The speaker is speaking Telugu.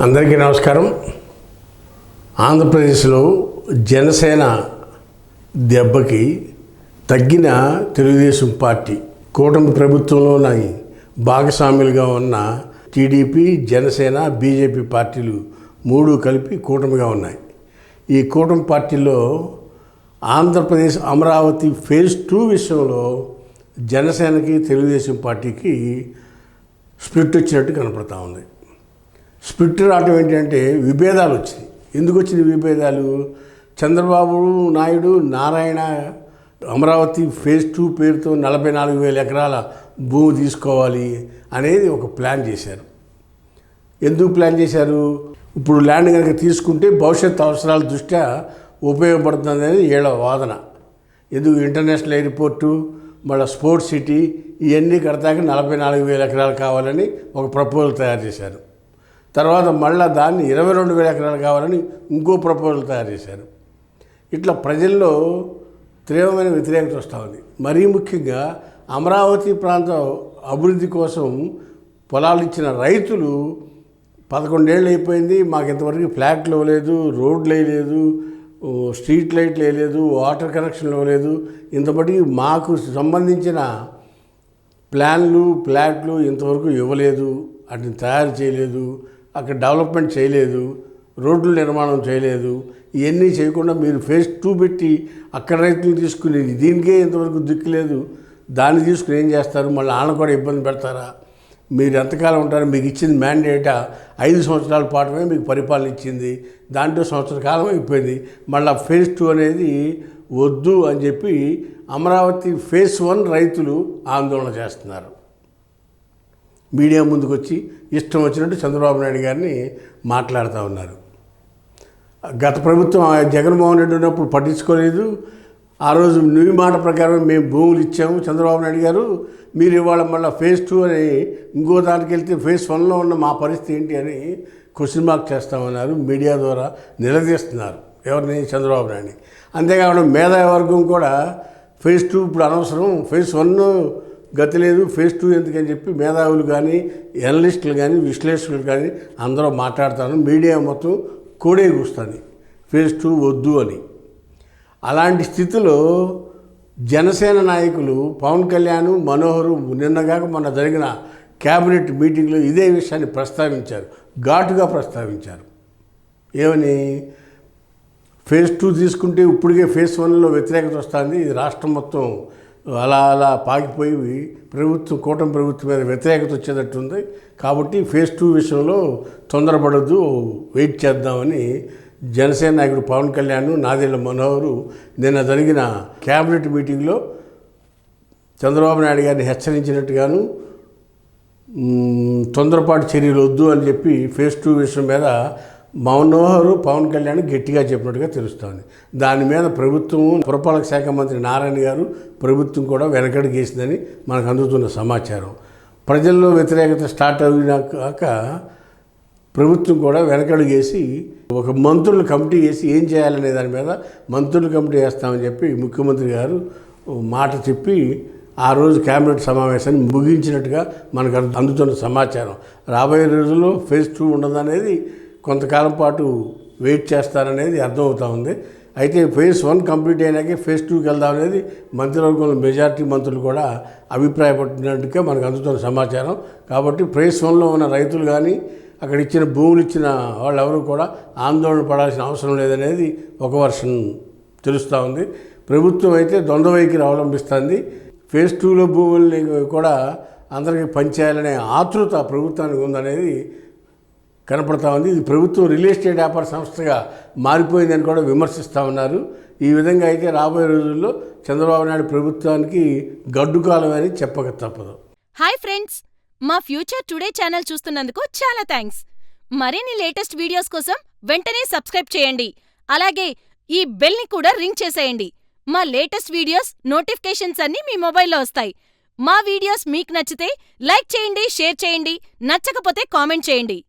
అందరికీ నమస్కారం. ఆంధ్రప్రదేశ్లో జనసేన దెబ్బకి తగ్గిన తెలుగుదేశం పార్టీ కూటమి ప్రభుత్వంలోని భాగస్వాములుగా ఉన్న టీడీపీ, జనసేన, బీజేపీ పార్టీలు మూడు కలిపి కూటమిగా ఉన్నాయి. ఈ కూటమి పార్టీలో ఆంధ్రప్రదేశ్ అమరావతి ఫేజ్ 2 విషయంలో జనసేనకి, తెలుగుదేశం పార్టీకి స్ప్లిట్ వచ్చినట్టు కనపడతా ఉంది. స్ప్లిట్ రావడం ఏంటంటే విభేదాలు వచ్చినాయి. ఎందుకు వచ్చినాయి విభేదాలు? చంద్రబాబు నాయుడు, నారాయణ అమరావతి ఫేజ్ 2 పేరుతో 44,000 ఎకరాల భూమి తీసుకోవాలి అనేది ఒక ప్లాన్ చేశారు. ఎందుకు ప్లాన్ చేశారు? ఇప్పుడు ల్యాండ్ కనుక తీసుకుంటే భవిష్యత్ అవసరాల దృష్ట్యా ఉపయోగపడుతుంది అనేది వీళ్ళ వాదన. ఎందుకు? ఇంటర్నేషనల్ ఎయిర్పోర్టు, మళ్ళీ స్పోర్ట్స్ సిటీ ఇవన్నీ కడతాక 44,000 ఎకరాలు కావాలని ఒక ప్రపోజల్ తయారు చేశారు. తర్వాత మళ్ళీ దాన్ని 22,000 ఎకరాలు కావాలని ఇంకో ప్రపోజల్ తయారు చేశారు. ఇట్లా ప్రజల్లో తీవ్రమైన వ్యతిరేకత వస్తూ ఉంది. మరీ ముఖ్యంగా అమరావతి ప్రాంతం అభివృద్ధి కోసం పొలాలు ఇచ్చిన రైతులు 11 ఏళ్ళు అయిపోయింది, మాకు ఇంతవరకు ఫ్లాట్లు ఇవ్వలేదు, రోడ్లు వేయలేదు, స్ట్రీట్ లైట్లు వేయలేదు, వాటర్ కనెక్షన్లు ఇవ్వలేదు, ఇంతబట్టి మాకు సంబంధించిన ఫ్లాట్లు ఇంతవరకు ఇవ్వలేదు, వాటిని తయారు చేయలేదు, అక్కడ డెవలప్మెంట్ చేయలేదు, రోడ్ల నిర్మాణం చేయలేదు. ఇవన్నీ చేయకుండా మీరు ఫేజ్ 2 పెట్టి అక్కడ రైతులు తీసుకుని దీనికే ఇంతవరకు దిక్కులేదు, దాన్ని తీసుకుని ఏం చేస్తారు? మళ్ళీ వాళ్ళని కూడా ఇబ్బంది పెడతారా? మీరు ఎంతకాలం ఉంటారు? మీకు ఇచ్చింది మ్యాండేటా 5 సంవత్సరాల పాటమే మీకు పరిపాలన ఇచ్చింది, దాంట్లో సంవత్సర కాలం అయిపోయింది. మళ్ళీ ఫేజ్ 2 అనేది వద్దు అని చెప్పి అమరావతి ఫేజ్ 1 రైతులు ఆందోళన చేస్తున్నారు. మీడియా ముందుకు వచ్చి ఇష్టం వచ్చినట్టు చంద్రబాబు నాయుడు గారిని మాట్లాడుతూ ఉన్నారు. గత ప్రభుత్వం జగన్మోహన్ రెడ్డి ఉన్నప్పుడు పట్టించుకోలేదు. ఆ రోజు నీ మాట ప్రకారం మేము భూములు ఇచ్చాము చంద్రబాబు నాయుడు గారు, మీరు ఇవాళ మళ్ళీ ఫేజ్ 2 అని ఇంకో దానికి వెళ్తే ఫేజ్ 1లో ఉన్న మా పరిస్థితి ఏంటి అని క్వశ్చన్ మార్క్ చేస్తామన్నారు. మీడియా ద్వారా నిలదీస్తున్నారు ఎవరిని? చంద్రబాబు నాయుడిని. అంతేకాకుండా మేధావర్గం కూడా ఫేజ్ 2 ఇప్పుడు అనవసరం, ఫేజ్ 1 గతి లేదు, ఫేజ్ 2 ఎందుకని చెప్పి మేధావులు కానీ, ఎనలిస్టులు కానీ, విశ్లేషకులు కానీ అందరూ మాట్లాడతారు. మీడియా మొత్తం కోడే కూస్తుంది ఫేజ్ 2 వద్దు అని. అలాంటి స్థితిలో జనసేన నాయకులు పవన్ కళ్యాణ్, మనోహర్ నిన్నగాక మొన్న జరిగిన క్యాబినెట్ మీటింగ్లో ఇదే విషయాన్ని ప్రస్తావించారు, ఘాటుగా ప్రస్తావించారు. ఏమని? ఫేజ్ 2 తీసుకుంటే ఇప్పటికే ఫేజ్ 1లో వ్యతిరేకత వస్తుంది, ఇది రాష్ట్రం మొత్తం అలా పాకిపోయి కూటమి ప్రభుత్వం మీద వ్యతిరేకత వచ్చేటట్టుంది, కాబట్టి ఫేజ్ 2 విషయంలో తొందరపడద్దు, వెయిట్ చేద్దామని జనసేన నాయకుడు పవన్ కళ్యాణ్, నాదెళ్ల మనోహర్ నిన్న జరిగిన క్యాబినెట్ మీటింగ్లో చంద్రబాబు నాయుడు గారిని హెచ్చరించినట్టుగాను, తొందరపాటు చర్యలు వద్దు అని చెప్పి ఫేజ్ 2 విషయం మీద మనోహర్, పవన్ కళ్యాణ్ గట్టిగా చెప్పినట్టుగా తెలుస్తోంది. దాని మీద ప్రభుత్వం, పురపాలక శాఖ మంత్రి నారాయణ గారు ప్రభుత్వం కూడా వెనకడుగేసిందని మనకు అందుతున్న సమాచారం. ప్రజల్లో వ్యతిరేకత స్టార్ట్ అయినాక ప్రభుత్వం కూడా వెనకడుగేసి ఒక మంత్రుల కమిటీ వేసి ఏం చేయాలనే దాని మీద మంత్రుల కమిటీ వేస్తామని చెప్పి ముఖ్యమంత్రి గారు మాట చెప్పి ఆ రోజు క్యాబినెట్ సమావేశాన్ని ముగించినట్టుగా మనకు అందుతున్న సమాచారం. రాబోయే రోజుల్లో ఫేజ్ 2 ఉండదనేది, కొంతకాలం పాటు వెయిట్ చేస్తారనేది అర్థమవుతూ ఉంది. అయితే ఫేజ్ 1 కంప్లీట్ అయినాకే ఫేజ్ 2కి వెళ్దాం అనేది మంత్రివర్గంలో మెజారిటీ మంత్రులు కూడా అభిప్రాయపడినట్టుగా మనకు అందుతున్న సమాచారం. కాబట్టి ఫేజ్ 1లో ఉన్న రైతులు కానీ, అక్కడ ఇచ్చిన భూములు ఇచ్చిన వాళ్ళెవరూ కూడా ఆందోళన పడాల్సిన అవసరం లేదనేది ఒక వర్షన్ తెలుస్తూ ఉంది. ప్రభుత్వం అయితే ద్వంద్వ వైఖరి అవలంబిస్తుంది. ఫేజ్ 2లో భూముల్ని కూడా అందరికీ పంచేయాలనే ఆతృత ప్రభుత్వానికి ఉందనేది కనపడతా ఉంది. ఇది ప్రభుత్వం రియల్ ఎస్టేట్ వ్యాపార సంస్థగా మారిపోయిందని కూడా విమర్శిస్తూ ఉన్నారు. ఈ విధంగా అయితే రాబోయే రోజుల్లో చంద్రబాబు నాయుడు ప్రభుత్వానికి గడ్డుకాలం అని చెప్పక తప్పదు. హాయ్ ఫ్రెండ్స్, మా ఫ్యూచర్ టుడే ఛానల్ చూస్తున్నందుకు చాలా థ్యాంక్స్. మరిన్ని లేటెస్ట్ వీడియోస్ కోసం వెంటనే సబ్స్క్రైబ్ చేయండి. అలాగే ఈ బెల్ ని కూడా రింగ్ చేసేయండి. మా లేటెస్ట్ వీడియోస్ నోటిఫికేషన్స్ అన్నీ మీ మొబైల్లో వస్తాయి. మా వీడియోస్ మీకు నచ్చితే లైక్ చేయండి, షేర్ చేయండి, నచ్చకపోతే కామెంట్ చేయండి.